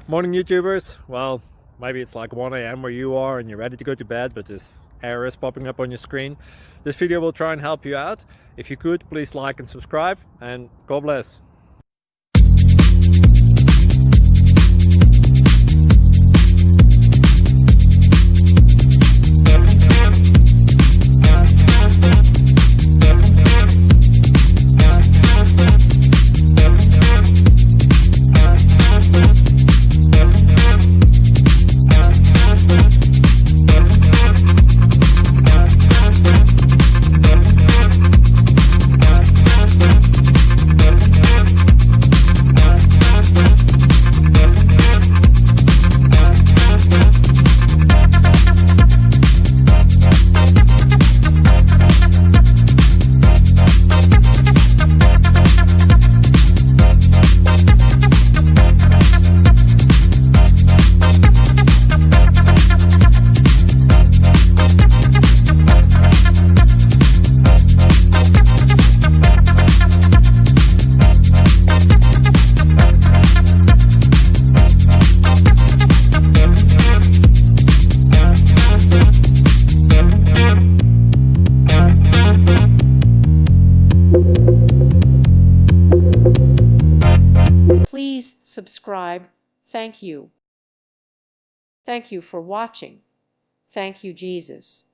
Morning, YouTubers. Well, maybe it's like 1 a.m. where you are and you're ready to go to bed, but this error is popping up on your screen. This video will try and help you out. If you could, please like and subscribe, and God bless. Please subscribe. Thank you. Thank you for watching. Thank you, Jesus.